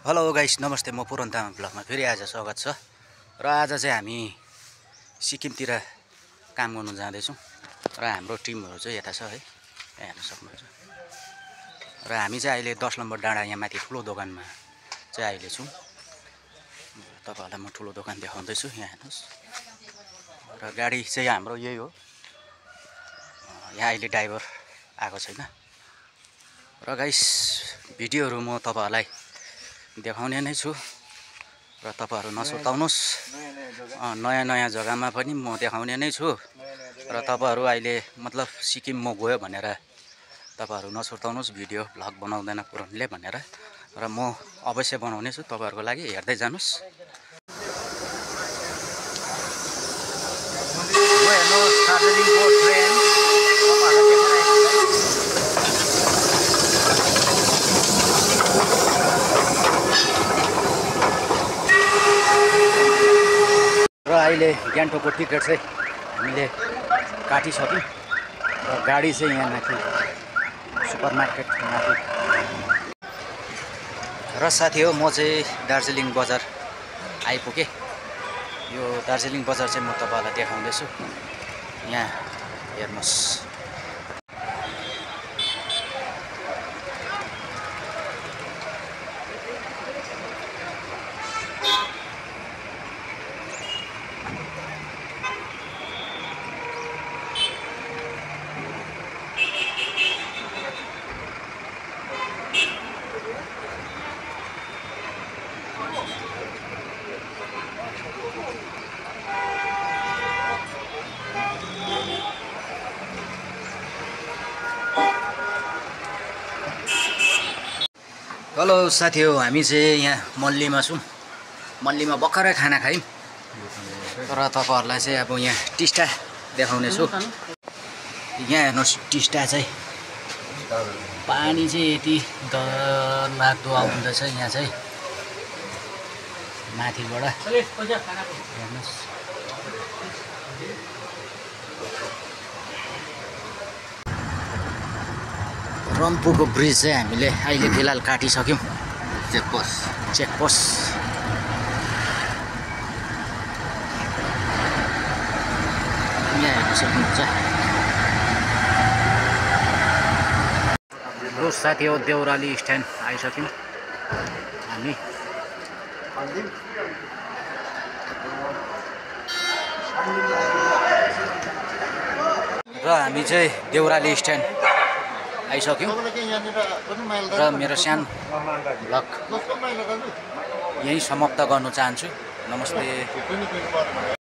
Hello guys, नमस्ते। म पुरन तामाङ ब्लगमा फेरि आज स्वागत छ। र आज चाहिँ हामी सिक्किमतिर काम गर्नु जाँदैछौँ र हाम्रो टिमहरू चाहिँ यता छ है, यहाँ हेर्न सक्नुहुन्छ। र हामी चाहिँ अहिले 10 नम्बर डाँडा यहाँ माथि ठुलो दोकानमा चाहिँ अहिले छौँ। तपाईहरुलाई म ठुलो दोकान देखाउँदैछु, यहाँ हेर्नुस्। र गाडी चाहिँ हाम्रो यही हो। यहाँ अहिले ड्राइभर आएको छैन। र गाइस, भिडियोहरू म तपाईहरुलाई देखाउने नै छु र तपाईहरु नसुर्ताउनुस्। नयाँ जग्गामा पनि म देखाउने नै छु र तपाईहरु अहिले मतलब सिक्किम म गयो भनेर तपाईहरु नसुर्ताउनुस्। भिडियो भ्लग बनाउँदैन पुरनले भनेर, र म अवश्य बनाउने छु तपाईहरुको लागि। हेर्दै जानुस्। र अहिले गान्तोकको टिकट चाहिँ हामीले काटिसक्यौँ र गाडी चाहिँ यहाँ माथि सुपरमार्केट माथि। र साथी हो, म चाहिँ दार्जिलिङ बजार आइपुगेँ। यो दार्जिलिङ बजार चाहिँ म तपाईहरुलाई देखाउँदैछु। यहाँ हेर्नुस्। हेलो साथी हो, हामी चाहिँ यहाँ मल्लीमा छौँ। मल्लीमा भर्खरै खाना खायौँ र तपाईहरुलाई चाहिँ अब यहाँ टिस्टा देखाउने छु। यहाँ हेर्नुहोस्, टिस्टा चाहिँ पानी चाहिँ यति डरलाग्दो आउँदैछ यहाँ चाहिँ माथिबाट। हेर्नुहोस्, रम्फूको ब्रिज चाहिँ हामीले अहिले फिलहाल काटिसक्यौँ। चेकपोस्ट यहाँ हेर्न सक्नुहुन्छ। यो साथी हो, देउराली स्ट्यान्ड आइसक्यौँ हामी। र हामी चाहिँ देउराली स्ट्यान्ड आइसक्यौँ र मेरो सानो भ्लग यही समाप्त गर्न चाहन्छु। नमस्ते।